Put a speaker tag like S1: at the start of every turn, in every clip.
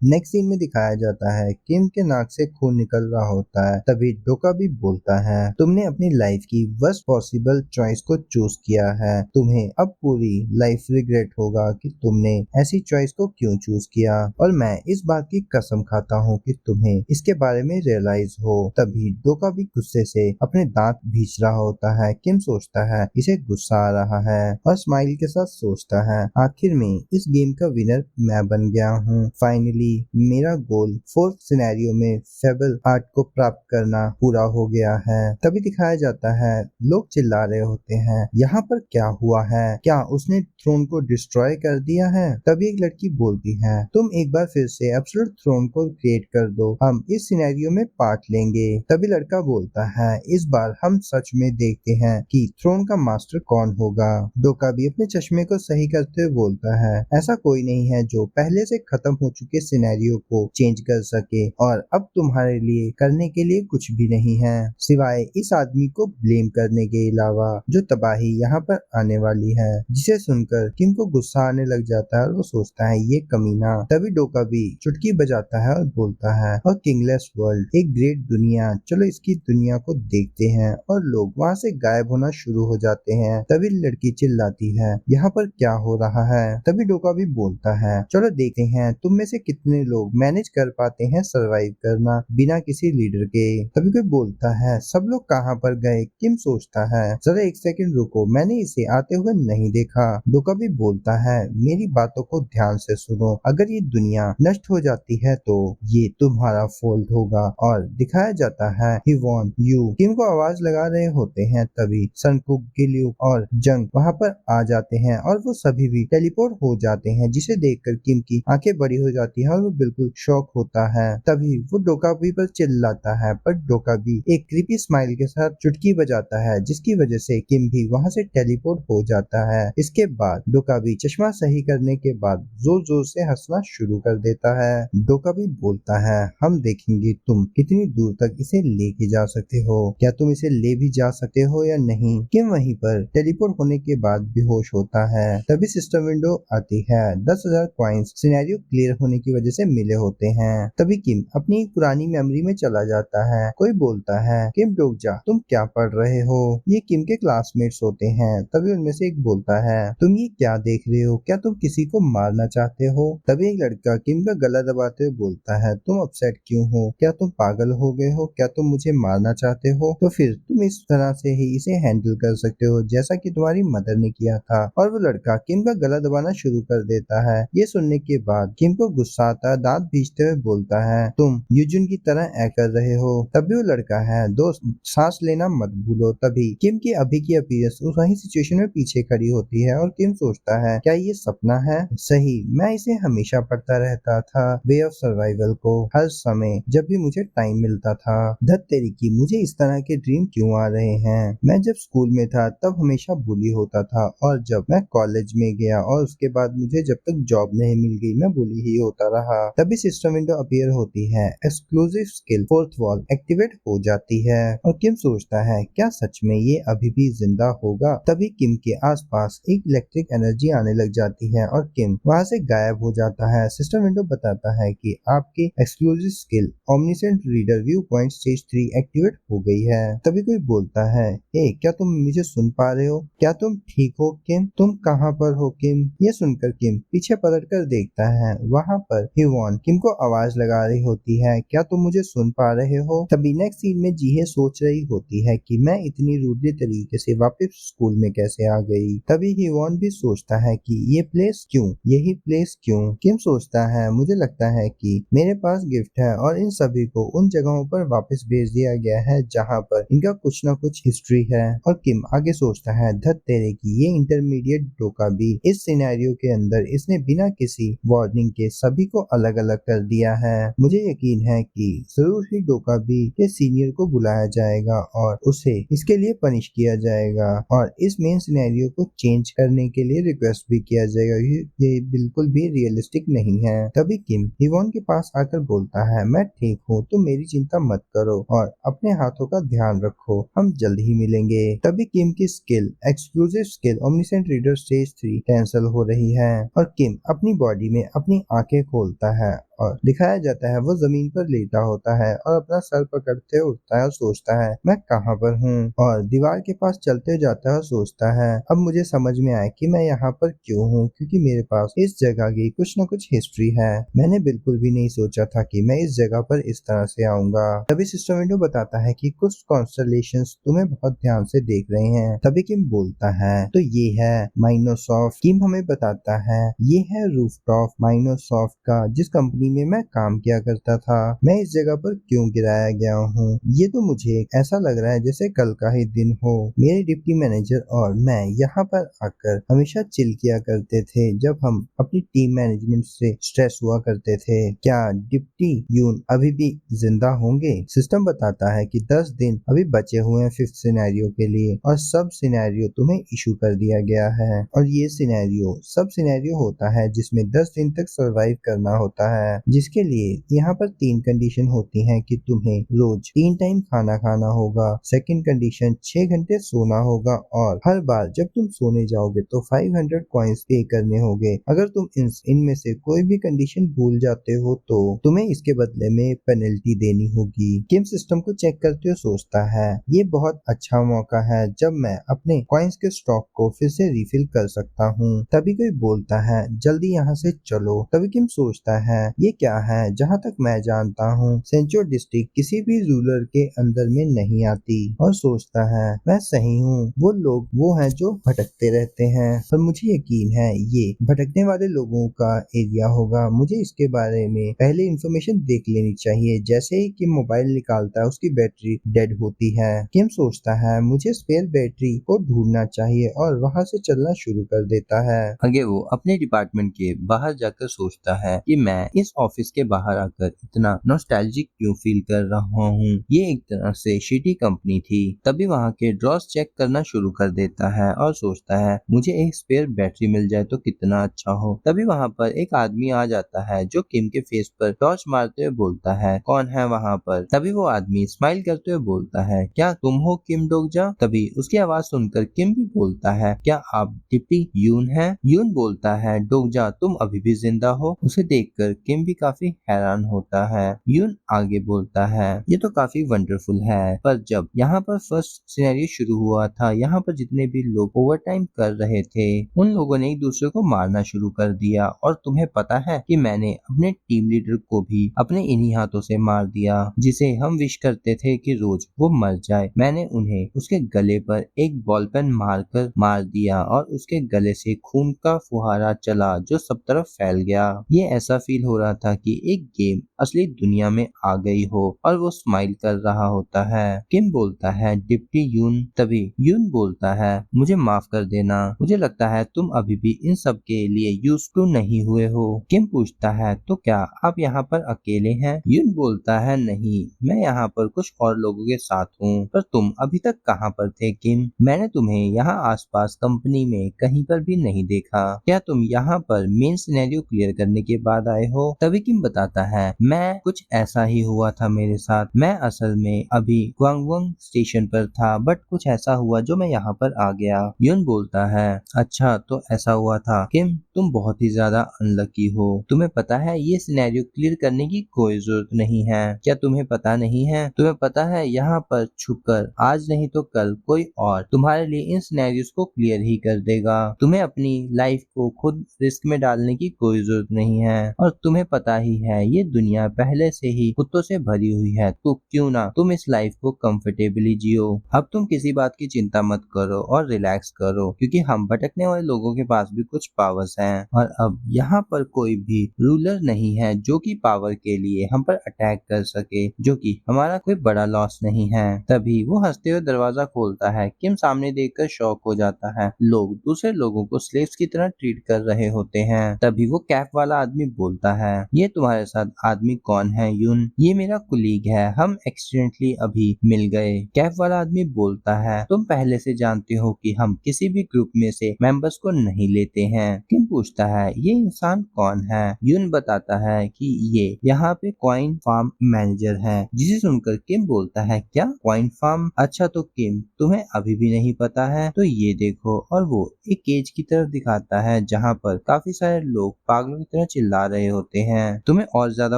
S1: Next scene में दिखाया जाता है किम के नाक से खून निकल रहा होता है। तभी डोका भी बोलता है, तुमने अपनी लाइफ की वर्स्ट पॉसिबल चॉइस को चूज किया है। तुम्हें अब पूरी लाइफ रिग्रेट होगा कि तुमने ऐसी चॉइस को क्यों चूज किया, और मैं इस बात की कसम खाता हूँ कि तुम्हें इसके बारे में रियलाइज हो। तभी डोका भी गुस्से से अपने दांत भींच रहा होता है। किम सोचता है इसे गुस्सा आ रहा है और स्माइल के साथ सोचता है, आखिर में इस गेम का विनर मैं बन गया हूँ। फाइनली मेरा गोल फोर्थ सिनेरियो में फेबल आर्ट को प्राप्त करना पूरा हो गया है। तभी दिखाया जाता है लोग चिल्ला रहे होते हैं, यहाँ पर क्या हुआ है, क्या उसने थ्रोन को डिस्ट्रॉय कर दिया है। तभी एक लड़की बोलती है, तुम एक बार फिर से एब्सोल्यूट थ्रोन को क्रिएट कर दो, हम इस सिनेरियो में पार्ट लेंगे। तभी लड़का बोलता है, इस बार हम सच में देखते हैं कि थ्रोन का मास्टर कौन होगा। डोका भी अपने चश्मे को सही करते हुए बोलता है, ऐसा कोई नहीं है जो पहले से खत्म हो चुके सिनेरियो को चेंज कर सके, और अब तुम्हारे लिए करने के लिए कुछ भी नहीं है सिवाय इस आदमी को ब्लेम करने के अलावा जो तबाही यहाँ पर आने वाली है। जिसे सुनकर किम को गुस्सा आने लग जाता है और वो सोचता है ये कमीना। तभी डोका भी चुटकी बजाता है और बोलता है, और किंगलेस वर्ल्ड, एक ग्रेट दुनिया, चलो इसकी दुनिया को देखते हैं। और लोग वहाँ से गायब होना शुरू हो जाते हैं। तभी लड़की चिल्लाती है, यहाँ पर क्या हो रहा है। तभी डोका भी बोलता है, चलो देखते हैं तुम में से कितने लोग मैनेज कर पाते हैं सरवाइव करना बिना किसी लीडर के। तभी कोई बोलता है, सब लोग कहाँ पर गए। किम सोचता है, जरा एक सेकंड रुको, मैंने इसे आते हुए नहीं देखा। डोका भी बोलता है, मेरी बातों को ध्यान से सुनो, अगर ये दुनिया नष्ट हो जाती है तो ये तुम्हारा फॉल्ट होगा। और दिखाया जाता है ही वॉन्ट यू। किम को आवाज लगा रहे होते हैं। तभी सनकुक, गिल्यू और जंग वहाँ पर आ जाते हैं और वो सभी भी टेलीपोर्ट हो जाते हैं, जिसे देखकर किम की आंखें बड़ी हो जाती है और वो बिल्कुल शॉक होता है। तभी वो डोकाबी पर चिल्लाता है, पर डोकाबी एक क्रीपी स्माइल के साथ चुटकी बजाता है, जिसकी वजह से किम भी वहाँ से टेलीपोर्ट हो जाता है। इसके बाद डोकाबी चश्मा सही करने के बाद जोर जोर से हंसना शुरू कर देता है। डोकाबी बोलता है, हम देखेंगे तुम कितनी दूर तक इसे लेके जा सकते हो, क्या तुम इसे ले भी जा सकते हो या नहीं। किम वहीं पर टेलीपोर्ट होने के बाद बेहोश होता है। तभी सिस्टम विंडो आती है। 10,000 कॉइन्स सिनेरियो क्लियर होने की वजह से मिले होते हैं। तभी किम अपनी पुरानी मेमोरी में चला जाता है। कोई बोलता है, किम रुक जा, तुम क्या पढ़ रहे हो। ये किम के क्लासमेट्स होते हैं। तभी उनमें से एक बोलता है, तुम ये क्या देख रहे हो, क्या तुम किसी को मारना चाहते हो। तभी एक लड़का किम का गला दबाते हुए बोलता है, तुम अपसेट क्यों हो, क्या तुम पागल हो गए हो, क्या तुम मुझे मारना चाहते हो, तो फिर तुम इस तरह से ही इसे हैंडल कर सकते हो जैसा कि तुम्हारी मदर ने किया था। और वो लड़का किम का गला दबाना शुरू कर देता है। ये सुनने के बाद किम को गुस्सा आता है, दांत भींचते हुए बोलता है, तुम यूजुन की तरह ऐ कर रहे हो। तभी वो लड़का है, दोस्त सांस लेना मत भूलो। तभी किम की अभी की अपीयरेंस उस वही सिचुएशन में पीछे खड़ी होती है और किम सोचता है, क्या ये सपना है। सही, मैं इसे हमेशा पढ़ता रहता था, वे ऑफ सर्वाइवल को, हर समय जब भी मुझे टाइम मिलता था। धत तेरी की, मुझे इस तरह के ड्रीम क्यों आ रहे हैं। मैं जब स्कूल में था तब हमेशा बुली होता था, और जब मैं कॉलेज में गया और उसके बाद मुझे जब तक जॉब नहीं मिल गई मैं बुली ही होता रहा। तभी सिस्टम विंडो अपीयर होती है। Exclusive skill fourth wall activate हो जाती है और किम सोचता है, क्या सच में ये अभी भी जिंदा होगा। तभी किम के आसपास एक इलेक्ट्रिक एनर्जी आने लग जाती है और किम वहां से गायब हो जाता है। सिस्टम विंडो बताता है कि आपकी exclusive skill omniscient reader view point stage 3 activate हो गई है। तभी कोई बोलता है, क्या तुम मुझे सुन पा रहे हो, क्या तुम ठीक हो किम, तुम कहाँ पर हो किम। ये सुनकर किम पीछे पलट कर देखता है, वहाँ पर हिवॉन किम को आवाज लगा रही होती है, क्या तुम मुझे सुन पा रहे हो। तभी नेक्स्ट सीन में जीहे सोच रही होती है कि मैं इतनी रूडली तरीके से वापस स्कूल में कैसे आ गई। तभी हिवॉन भी सोचता है कि ये प्लेस क्यों, यही प्लेस क्यों। किम सोचता है, मुझे लगता है कि मेरे पास गिफ्ट है और इन सभी को उन जगहों पर वापस भेज दिया गया है जहाँ पर इनका कुछ न कुछ हिस्ट्री है। और किम आगे सोचता है, धत तेरे की, ये इंटरमीडिएट डोका भी इस सिनेरियो के अंदर इसने बिना किसी वार्निंग के सभी को अलग अलग कर दिया है। मुझे यकीन है कि जरूर ही डोका भी के सीनियर को बुलाया जाएगा और उसे इसके लिए पनिश किया जाएगा और इस मेन सिनेरियो को चेंज करने के लिए रिक्वेस्ट भी किया जाएगा। ये बिल्कुल भी रियलिस्टिक नहीं है। तभी किम हिवॉन के पास आकर बोलता है, मैं ठीक हूँ, तुम मेरी चिंता मत करो और अपने हाथों का ध्यान रखो, हम जल्द ही मिलेंगे। तभी किम की skill exclusive skill omniscient reader stage 3 cancel हो रही है और किम अपनी बॉडी में अपनी आंखें खोलता है और दिखाया जाता है वो जमीन पर लेटा होता है और अपना सर पकड़ते उठता है और सोचता है मैं कहाँ पर हूँ, और दीवार के पास चलते जाता है और सोचता है अब मुझे समझ में आया कि मैं यहाँ पर क्यों हूँ, क्योंकि मेरे पास इस जगह की कुछ न कुछ हिस्ट्री है। मैंने बिल्कुल भी नहीं सोचा था कि मैं इस जगह पर इस तरह से आऊंगा। तभी सिस्टर विंडो बताता है कि कुछ कॉन्स्टलेशंस तुम्हें बहुत ध्यान से देख रहे हैं। तभी किम बोलता है तो ये है माइक्रोसॉफ्ट। किम हमें बताता है ये है रूफटॉप माइक्रोसॉफ्ट का, जिस कंपनी में मैं काम किया करता था। मैं इस जगह पर क्यों गिराया गया हूँ, ये तो मुझे ऐसा लग रहा है जैसे कल का ही दिन हो। मेरे डिप्टी मैनेजर और मैं यहाँ पर आकर हमेशा चिल किया करते थे जब हम अपनी टीम मैनेजमेंट से स्ट्रेस हुआ करते थे। क्या डिप्टी यून अभी भी जिंदा होंगे? सिस्टम बताता है कि 10 दिन अभी बचे हुए हैं फिफ्थ सिनेरियो के लिए, और सब सिनेरियो तुम्हें इशू कर दिया गया है। और ये सब सिनेरियो होता है जिसमें 10 दिन तक सरवाइव करना होता है, जिसके लिए यहाँ पर 3 कंडीशन होती हैं कि तुम्हें रोज 3 टाइम खाना खाना होगा, सेकंड कंडीशन 6 घंटे सोना होगा, और हर बार जब तुम सोने जाओगे तो 500 कॉइन्स पे करने होंगे। अगर तुम इनमें से कोई भी कंडीशन भूल जाते हो तो तुम्हें इसके बदले में पेनल्टी देनी होगी। किम सिस्टम को चेक करते हुए सोचता है ये बहुत अच्छा मौका है जब मैं अपने कॉइन्स के स्टॉक को फिर से रिफिल कर सकता हूँ। तभी कोई बोलता है जल्दी यहाँ से चलो। तभी किम सोचता है ये क्या है? जहाँ तक मैं जानता हूँ सेंचुर डिस्ट्रिक्ट किसी भी रूलर के अंदर में नहीं आती, और सोचता है मैं सही हूँ। वो लोग वो हैं जो भटकते रहते हैं, पर मुझे यकीन है ये भटकने वाले लोगों का एरिया होगा। मुझे इसके बारे में पहले इंफॉर्मेशन देख लेनी चाहिए। जैसे ही किम मोबाइल निकालता है उसकी बैटरी डेड होती है। किम सोचता है मुझे स्पेयर बैटरी को ढूंढना चाहिए और वहाँ से चलना शुरू कर देता है।
S2: आगे वो अपने डिपार्टमेंट के बाहर जाकर सोचता है कि मैं इस ऑफिस के बाहर आकर इतना नॉस्टैल्जिक क्यों फील कर रहा हूँ। ये एक तरह से शिटी कंपनी थी। तभी वहाँ के ड्रॉस चेक करना शुरू कर देता है और सोचता है मुझे एक स्पेयर बैटरी मिल जाए तो कितना अच्छा हो। तभी वहाँ पर एक आदमी आ जाता है जो किम के फेस पर टॉर्च मारते हुए बोलता है कौन है वहाँ पर। तभी वो आदमी स्माइल करते हुए बोलता है क्या तुम हो किम डोगजा? तभी उसकी आवाज सुनकर किम भी बोलता है क्या आप डिप्टी यून हैं? यून बोलता है डोगजा तुम अभी भी जिंदा हो? उसे देखकर किम भी काफी हैरान होता है। यून आगे बोलता है ये तो काफी वंडरफुल है, पर जब यहाँ पर फर्स्ट सिनेरियो शुरू हुआ था यहाँ पर जितने भी लोग ओवर टाइम कर रहे थे उन लोगों ने एक दूसरे को मारना शुरू कर दिया, और तुम्हें पता है कि मैंने अपने टीम लीडर को भी अपने इन्हीं हाथों से मार दिया, जिसे हम विश करते थे कि रोज वो मर जाए। मैंने उन्हें उसके गले पर एक बॉल पेन मारकर मार दिया और उसके गले से खून का फुहारा चला जो सब तरफ फैल गया। ये ऐसा फील हो रहा था कि एक गेम असली दुनिया में आ गई हो, और वो स्माइल कर रहा होता है। किम बोलता है डिप्टी यून। तभी यून बोलता है मुझे माफ कर देना, मुझे लगता है तुम अभी भी इन सब के लिए यूज्ड टू नहीं हुए हो। किम पूछता है तो क्या आप यहाँ पर अकेले हैं? यून बोलता है नहीं, मैं यहाँ पर कुछ और लोगों के साथ हूँ। पर तुम अभी तक कहाँ पर थे किम? मैंने तुम्हें यहाँ आसपास कंपनी में कहीं पर भी नहीं देखा। क्या तुम यहाँ पर मेन सिनेरियो क्लियर करने के बाद आए हो? तभी किम बताता है मैं कुछ ऐसा ही हुआ था मेरे साथ। मैं असल में अभी ग्वांगवंग स्टेशन पर था, बट कुछ ऐसा हुआ जो मैं यहाँ पर आ गया। यून बोलता है अच्छा तो ऐसा हुआ था। किम तुम बहुत ही ज्यादा अनलकी हो। तुम्हें पता है ये सिनेरियो क्लियर करने की कोई जरूरत नहीं है। क्या तुम्हें पता नहीं है? तुम्हें पता है यहाँ पर छुपकर आज नहीं तो कल कोई और तुम्हारे लिए इन सिनेरियोस को क्लियर ही कर देगा। तुम्हें अपनी लाइफ को खुद रिस्क में डालने की कोई जरूरत नहीं है, और तुम्हें पता ही है ये दुनिया पहले से ही कुत्तों से भरी हुई है, तो क्यों ना तुम इस लाइफ को कंफर्टेबली जियो। अब तुम किसी बात की चिंता मत करो और रिलैक्स करो, क्योंकि हम भटकने वाले लोगों के पास भी कुछ पावर्स हैं, और अब यहाँ पर कोई भी रूलर नहीं है जो कि पावर के लिए हम पर अटैक कर सके, जो कि हमारा कोई बड़ा लॉस नहीं है। तभी वो हंसते हुए दरवाजा खोलता है। किम सामने देखकर शॉक हो जाता है। लोग दूसरे लोगों को स्लेव्स की तरह ट्रीट कर रहे होते हैं। तभी वो कैप वाला आदमी बोलता है ये तुम्हारे साथ आदमी कौन है यून? ये मेरा कुलीग है, हम एक्सीडेंटली अभी मिल गए। कैप वाला आदमी बोलता है तुम पहले से जानते हो कि हम किसी भी ग्रुप में से मेंबर्स को नहीं लेते हैं। किम पूछता है ये इंसान कौन है? यून बताता है कि ये यहाँ पे कॉइन फार्म मैनेजर है, जिसे सुनकर किम बोलता है क्या कॉइन फार्म? अच्छा तो किम तुम्हें अभी भी नहीं पता है, तो ये देखो, और वो एक केज की तरफ दिखाता है जहाँ पर काफी सारे लोग पागलों की तरह चिल्ला रहे होते हैं। तुम्हें और ज्यादा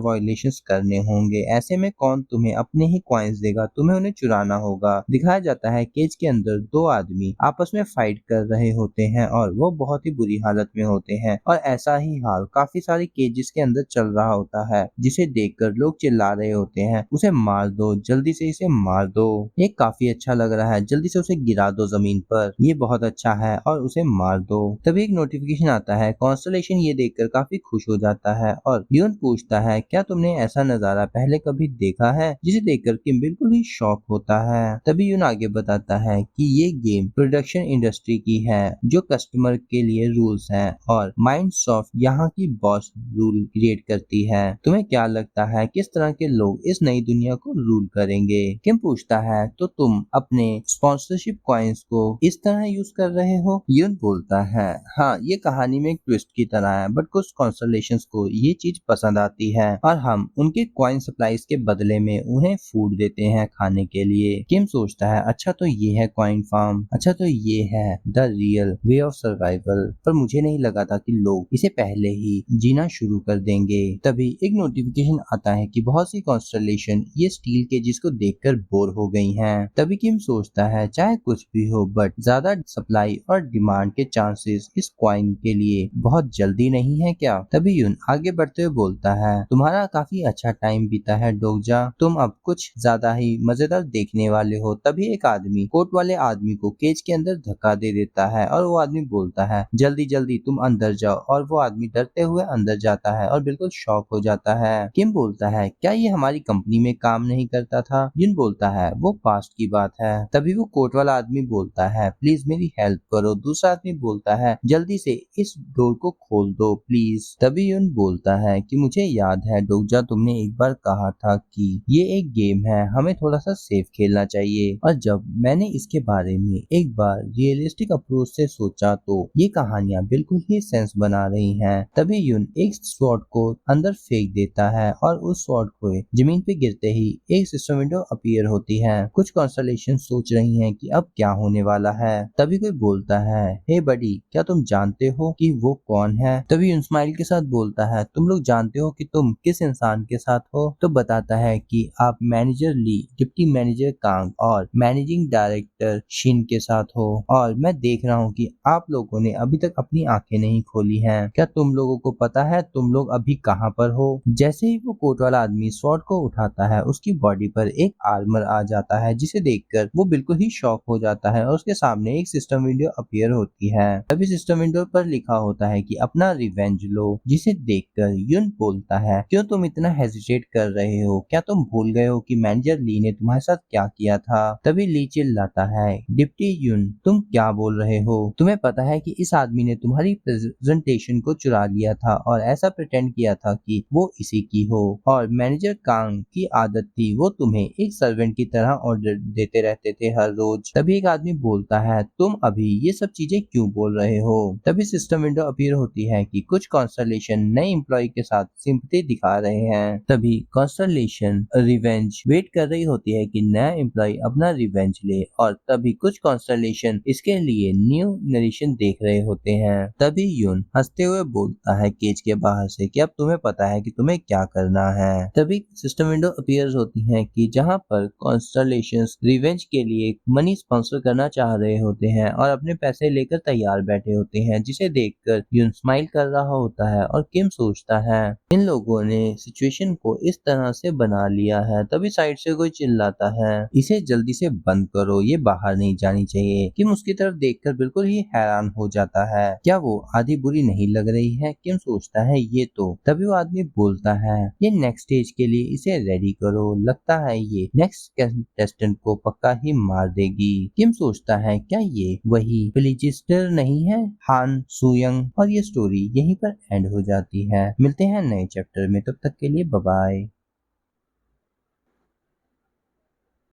S2: वायलेशंस करने होंगे, ऐसे में कौन तुम्हें अपने ही कॉइन्स देगा, तुम्हें उन्हें चुराना होगा। दिखाया जाता है केज के अंदर दो आदमी आपस में फाइट कर रहे होते हैं और वो बहुत ही बुरी हालत में होते हैं, और ऐसा ही हाल काफी सारे केजेस के अंदर चल रहा होता है, जिसे देखकर लोग चिल्ला रहे होते हैं, उसे मार दो, जल्दी से इसे मार दो, ये काफी अच्छा लग रहा है, जल्दी से उसे गिरा दो जमीन पर, ये बहुत अच्छा है, और उसे मार दो। तभी एक नोटिफिकेशन आता है। कॉन्स्टलेशन ये देखकर काफी खुश हो जाता है और यून पूछता है, क्या तुमने ऐसा नजारा पहले कभी देखा है, जिसे देखकर किम बिल्कुल ही शॉक होता है। तभी यून आगे बताता है कि ये गेम प्रोडक्शन इंडस्ट्री की है, जो कस्टमर के लिए रूल्स हैं, और माइंडसॉफ्ट यहाँ की बॉस रूल क्रिएट करती है। तुम्हें क्या लगता है किस तरह के लोग इस नई दुनिया को रूल करेंगे? किम पूछता है, तो तुम अपने स्पॉन्सरशिप कॉइन्स को इस तरह यूज कर रहे हो? यून बोलता है, हाँ, ये कहानी में एक ट्विस्ट की तरह है, बट कुछ कॉन्स्टलेशंस को ये चीज पसंद आती है और हम उनके कॉइन सप्लाईज के बदले में उन्हें फूड देते हैं खाने के लिए। किम सोचता है, अच्छा तो ये है कॉइन फार्म, अच्छा तो ये है the real way of survival, पर मुझे नहीं लगा था कि लोग इसे पहले ही जीना शुरू कर देंगे। तभी एक नोटिफिकेशन आता है कि बहुत सी कॉन्स्टलेशन ये स्टील केजेस को देखकर बोर हो गई हैं। तभी किम सोचता है, चाहे कुछ भी हो, बट ज्यादा सप्लाई और डिमांड के चांसेस इस कॉइन के लिए बहुत जल्दी नहीं है क्या? तभी यून आगे बढ़ते हुए बोलता है, तुम्हारा काफी अच्छा टाइम बीता है डोगजा, तुम अब कुछ ज्यादा ही मजेदार देखने वाले हो। तभी एक आदमी कोट वाले आदमी को केज के अंदर धक्का दे देता है और वो आदमी बोलता है, जल्दी जल्दी तुम अंदर जाओ, और वो आदमी डरते हुए अंदर जाता है और बिल्कुल शॉक हो जाता है। किम बोलता है, क्या ये हमारी कंपनी में काम नहीं करता था? यून बोलता है, वो पास्ट की बात है। तभी वो कोट वाला आदमी बोलता है, प्लीज मेरी हेल्प करो। दूसरा आदमी बोलता है, जल्दी से इस डोर को खोल दो प्लीज। तभी यून बोलता है कि मुझे याद है डोगजा, तुमने एक बार कहा था कि ये एक गेम है, हमें थोड़ा सा सेफ खेलना चाहिए, और जब मैंने इसके बारे में एक बार रियलिस्टिक अप्रोच से सोचा तो ये कहानियां बिल्कुल ही सेंस बना रही हैं। तभी यून एक स्वॉर्ड को अंदर फेंक देता है और उस स्वॉर्ड को जमीन पे गिरते ही एक सिस्टम विंडो अपीयर होती है। कुछ कॉन्स्टलेशन सोच रही हैं कि अब क्या होने वाला है। तभी कोई बोलता है, हे बडी, क्या तुम जानते हो कि वो कौन है? तभी यून स्माइल के साथ बोलता है, तुम लोग जानते हो कि तुम किस इंसान के साथ हो? तो बताता है कि आप मैनेजर ली, डिप्टी मैनेजर कांग और मैनेजिंग डायरेक्टर शिन के साथ हो, और मैं देख रहा हूँ कि आप लोगों ने अभी तक अपनी आंखें नहीं खोली हैं। क्या तुम लोगों को पता है तुम लोग अभी कहाँ पर हो? जैसे ही वो कोट वाला आदमी स्वॉर्ड को उठाता है, उसकी बॉडी पर एक आर्मर आ जाता है, जिसे देखकर वो बिल्कुल ही शॉक हो जाता है और उसके सामने एक सिस्टम विंडो अपीयर होती है। तभी सिस्टम विंडो पर लिखा होता है कि अपना रिवेंज लो, जिसे देखकर यून बोलता है, क्यों तुम इतना हेजिटेट कर रहे हो? क्या तुम भूल गए हो कि मैनेजर ली ने तुम्हारे साथ क्या किया था? तभी ली चिल्लाता है, डिप्टी यून, तुम क्या बोल रहे हो? तुम्हें पता है कि इस आदमी ने तुम्हारी प्रेजेंटेशन को चुरा लिया था और ऐसा प्रिटेंड किया था कि वो इसी की हो, और मैनेजर कांग की आदत थी वो तुम्हें एक सर्वेंट की तरह ऑर्डर देते रहते थे हर रोज। तभी एक आदमी बोलता है, तुम अभी ये सब चीजें क्यों बोल रहे हो? तभी सिस्टम विंडो अपीयर होती है कि कुछ कॉन्स्टलेशन नए एम्प्लॉय के साथ सिंपैथी दिखा रहे हैं। तभी कॉन्स्टलेशन रिवेंज वेट कर रही होती है कि नया एम्प्लॉय अपना रिवेंज ले, और तभी कुछ कॉन्स्टलेशन इसके लिए न्यू नरेशन देख रहे होते हैं। तभी यून हंसते हुए बोलता है केज के बाहर से कि अब तुम्हें पता है कि तुम्हें क्या करना है। तभी सिस्टम विंडो अपीयर्स होती है कि जहां पर कॉन्स्टलेशंस रिवेंज के लिए मनी स्पॉन्सर करना चाह रहे होते हैं और अपने पैसे लेकर तैयार बैठे होते हैं, जिसे देखकर यून स्माइल कर रहा होता है और किम सोचता है, इन लोगों ने सिचुएशन को इस तरह से बना लिया है। तभी साइड से कोई चिल्लाता है, इसे जल्दी से बंद करो, ये बाहर नहीं जानी चाहिए। किम उसकी तरफ देखकर बिल्कुल ही हैरान हो जाता है, क्या वो आधी बुरी नहीं लग रही है? किम सोचता है ये तो। तभी वो आदमी बोलता है, ये नेक्स्ट स्टेज के लिए इसे रेडी करो, लगता है ये नेक्स्ट कंटेस्टेंट को पक्का ही मार देगी। किम सोचता है, क्या ये वही फिलिजिस्टर नहीं है, हान सुयंग? और ये स्टोरी यहीं पर एंड हो जाती है। मिलते हैं नए चैप्टर में, तब तक के लिए बाय बाय।